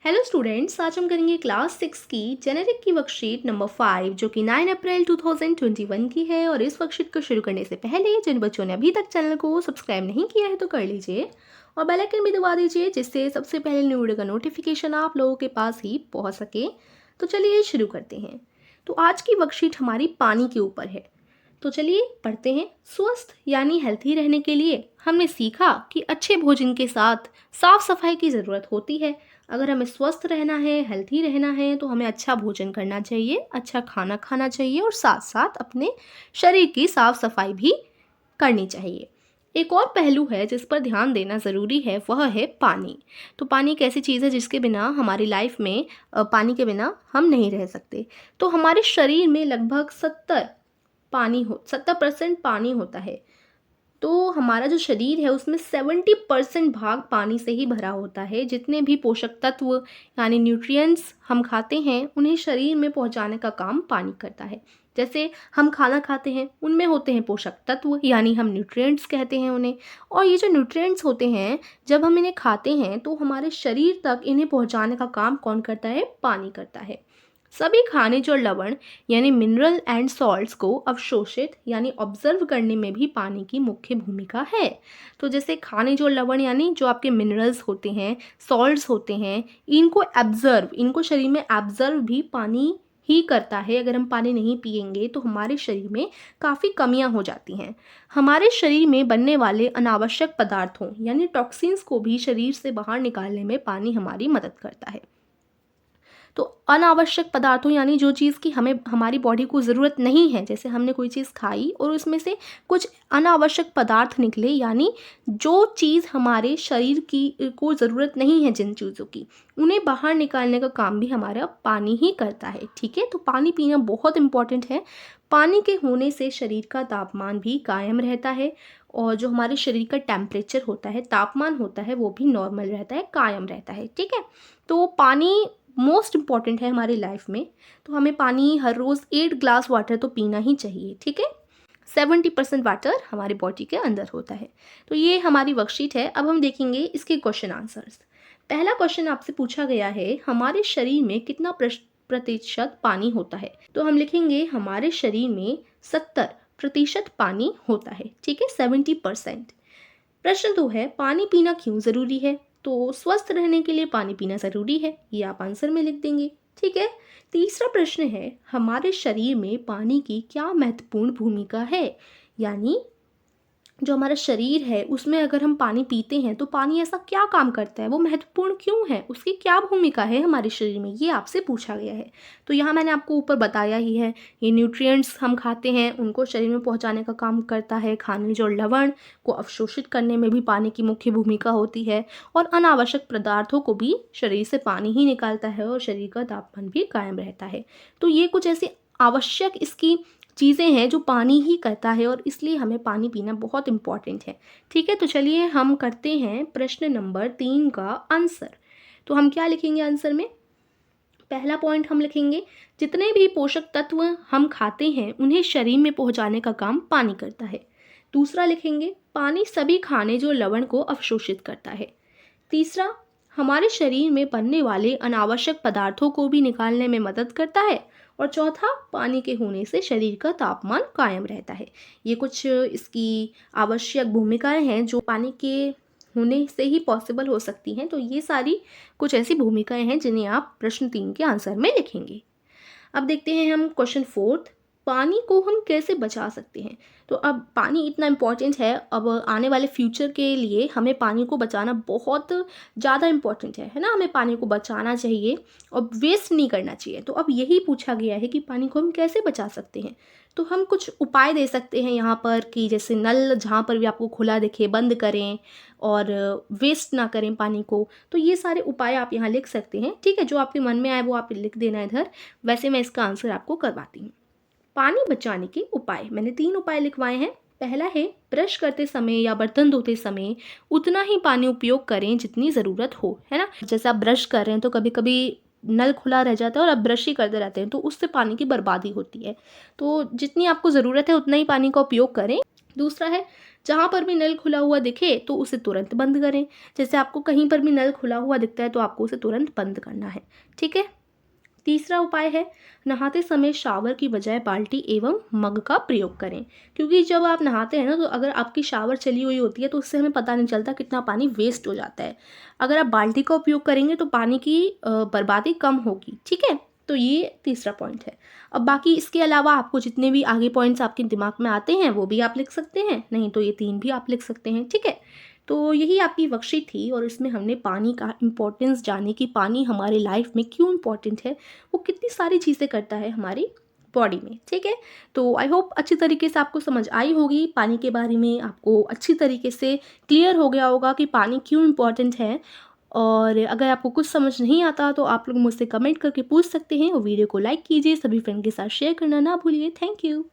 Hello students, आज हम करेंगे क्लास 6 की जेनेरिक की वर्कशीट नंबर 5 जो कि 9 अप्रैल 2021 की है। और इस वर्कशीट को शुरू करने से पहले जिन बच्चों ने अभी तक चैनल को सब्सक्राइब नहीं किया है तो कर लीजिए और बेल आइकन भी दबा दीजिए जिससे सबसे पहले न्यू वीडियो का नोटिफिकेशन आप लोगों के पास ही पहुंच सके। तो चलिए शुरू करते हैं। तो आज की वर्कशीट हमारी पानी के ऊपर है। तो चलिए पढ़ते हैं। स्वस्थ यानी हेल्थी रहने के लिए हमने सीखा कि अच्छे भोजन के साथ साफ सफाई की ज़रूरत होती है। अगर हमें स्वस्थ रहना है, हेल्थी रहना है, तो हमें अच्छा भोजन करना चाहिए, अच्छा खाना खाना चाहिए और साथ साथ अपने शरीर की साफ सफाई भी करनी चाहिए। एक और पहलू है जिस पर ध्यान देना ज़रूरी है, वह है पानी। तो पानी एक ऐसी चीज़ है जिसके बिना हमारी लाइफ में पानी के बिना हम नहीं रह सकते। तो हमारे शरीर में लगभग 70% पानी होता है। तो हमारा जो शरीर है उसमें 70% भाग पानी से ही भरा होता है। जितने भी पोषक तत्व यानी न्यूट्रिएंट्स हम खाते हैं उन्हें शरीर में पहुंचाने का काम पानी करता है। जैसे हम खाना खाते हैं उनमें होते हैं पोषक तत्व यानी हम न्यूट्रिएंट्स कहते हैं उन्हें। और ये जो न्यूट्रिएंट्स होते हैं जब हम इन्हें खाते हैं तो हमारे शरीर तक इन्हें पहुंचाने का काम कौन करता है? पानी करता है। सभी खनिज और लवण यानी मिनरल एंड सॉल्ट्स को अवशोषित यानी ऑब्जर्व करने में भी पानी की मुख्य भूमिका है। तो जैसे खनिज और लवण यानी जो आपके मिनरल्स होते हैं, सॉल्ट्स होते हैं, इनको शरीर में एब्जर्व भी पानी ही करता है। अगर हम पानी नहीं पिएंगे तो हमारे शरीर में काफ़ी कमियां हो जाती हैं। हमारे शरीर में बनने वाले अनावश्यक पदार्थों यानी टॉक्सिन्स को भी शरीर से बाहर निकालने में पानी हमारी मदद करता है। तो अनावश्यक पदार्थों यानी जो चीज़ की हमें हमारी बॉडी को ज़रूरत नहीं है, जैसे हमने कोई चीज़ खाई और उसमें से कुछ अनावश्यक पदार्थ निकले, यानी जो चीज़ हमारे शरीर की को ज़रूरत नहीं है, जिन चीज़ों की, उन्हें बाहर निकालने का काम भी हमारा पानी ही करता है। ठीक है, तो पानी पीना बहुत इम्पॉर्टेंट है। पानी के होने से शरीर का तापमान भी कायम रहता है और जो हमारे शरीर का टेम्परेचर होता है, तापमान होता है, वो भी नॉर्मल रहता है, कायम रहता है। ठीक है, तो पानी मोस्ट इम्पॉर्टेंट है हमारी लाइफ में। तो हमें पानी हर रोज़ 8 ग्लास वाटर तो पीना ही चाहिए। ठीक है, 70% वाटर हमारी बॉडी के अंदर होता है। तो ये हमारी वर्कशीट है। अब हम देखेंगे इसके क्वेश्चन आंसर्स। पहला क्वेश्चन आपसे पूछा गया है, हमारे शरीर में कितना प्रतिशत पानी होता है? तो हम लिखेंगे हमारे शरीर में 70% पानी होता है। ठीक है, 70%। प्रश्न 2 है, पानी पीना क्यों ज़रूरी है? तो स्वस्थ रहने के लिए पानी पीना ज़रूरी है, ये आप आंसर में लिख देंगे। ठीक है, तीसरा प्रश्न है, हमारे शरीर में पानी की क्या महत्वपूर्ण भूमिका है? यानी जो हमारा शरीर है उसमें अगर हम पानी पीते हैं तो पानी ऐसा क्या काम करता है, वो महत्वपूर्ण क्यों है, उसकी क्या भूमिका है हमारे शरीर में, ये आपसे पूछा गया है। तो यहाँ मैंने आपको ऊपर बताया ही है, ये न्यूट्रिएंट्स हम खाते हैं उनको शरीर में पहुँचाने का काम करता है। खनिज और लवण को अवशोषित करने में भी पानी की मुख्य भूमिका होती है और अनावश्यक पदार्थों को भी शरीर से पानी ही निकालता है और शरीर का तापमान भी कायम रहता है। तो ये कुछ ऐसी आवश्यक इसकी चीज़ें हैं जो पानी ही करता है और इसलिए हमें पानी पीना बहुत इम्पॉर्टेंट है। ठीक है, तो चलिए हम करते हैं प्रश्न नंबर 3 का आंसर। तो हम क्या लिखेंगे आंसर में? पहला पॉइंट हम लिखेंगे, जितने भी पोषक तत्व हम खाते हैं उन्हें शरीर में पहुंचाने का काम पानी करता है। दूसरा लिखेंगे, पानी सभी खनिज और लवण को अवशोषित करता है। तीसरा, हमारे शरीर में बनने वाले अनावश्यक पदार्थों को भी निकालने में मदद करता है। और चौथा, पानी के होने से शरीर का तापमान कायम रहता है। ये कुछ इसकी आवश्यक भूमिकाएं हैं जो पानी के होने से ही पॉसिबल हो सकती हैं। तो ये सारी कुछ ऐसी भूमिकाएं हैं जिन्हें आप प्रश्न 3 के आंसर में लिखेंगे। अब देखते हैं हम क्वेश्चन 4, पानी को हम कैसे बचा सकते हैं? तो अब पानी इतना इम्पॉर्टेंट है, अब आने वाले फ्यूचर के लिए हमें पानी को बचाना बहुत ज़्यादा इम्पॉर्टेंट है ना। हमें पानी को बचाना चाहिए और वेस्ट नहीं करना चाहिए। तो अब यही पूछा गया है कि पानी को हम कैसे बचा सकते हैं। तो हम कुछ उपाय दे सकते हैं यहाँ पर कि जैसे नल जहाँ पर भी आपको खुला दिखे बंद करें और वेस्ट ना करें पानी को। तो ये सारे उपाय आप यहाँ लिख सकते हैं। ठीक है, जो आपके मन में आए वो आप लिख देना इधर। वैसे मैं इसका आंसर आपको करवाती हूँ। पानी बचाने के उपाय, मैंने 3 उपाय लिखवाए हैं। पहला है, ब्रश करते समय या बर्तन धोते समय उतना ही पानी उपयोग करें जितनी ज़रूरत हो, है ना। जैसे आप ब्रश कर रहे हैं तो कभी कभी नल खुला रह जाता है और आप ब्रश ही करते रहते हैं तो उससे पानी की बर्बादी होती है। तो जितनी आपको ज़रूरत है उतना ही पानी का उपयोग करें। दूसरा है, जहाँ पर भी नल खुला हुआ दिखे तो उसे तुरंत बंद करें। जैसे आपको कहीं पर भी नल खुला हुआ दिखता है तो आपको उसे तुरंत बंद करना है, ठीक है। तीसरा उपाय है, नहाते समय शावर की बजाय बाल्टी एवं मग का प्रयोग करें। क्योंकि जब आप नहाते हैं ना, तो अगर आपकी शावर चली हुई होती है तो उससे हमें पता नहीं चलता कितना पानी वेस्ट हो जाता है। अगर आप बाल्टी का उपयोग करेंगे तो पानी की बर्बादी कम होगी, ठीक है। तो ये तीसरा पॉइंट है। अब बाकी इसके अलावा आपको जितने भी आगे पॉइंट्स आपके दिमाग में आते हैं वो भी आप लिख सकते हैं, नहीं तो ये 3 भी आप लिख सकते हैं, ठीक है। तो यही आपकी वर्कशीट थी और इसमें हमने पानी का इम्पोर्टेंस जाने कि पानी हमारे लाइफ में क्यों इम्पोर्टेंट है, वो कितनी सारी चीज़ें करता है हमारी बॉडी में, ठीक है। तो आई होप अच्छी तरीके से आपको समझ आई होगी पानी के बारे में, आपको अच्छी तरीके से क्लियर हो गया होगा कि पानी क्यों इम्पोर्टेंट है। और अगर आपको कुछ समझ नहीं आता तो आप लोग मुझसे कमेंट करके पूछ सकते हैं और वीडियो को लाइक कीजिए, सभी फ्रेंड के साथ शेयर करना ना भूलिए। Thank you.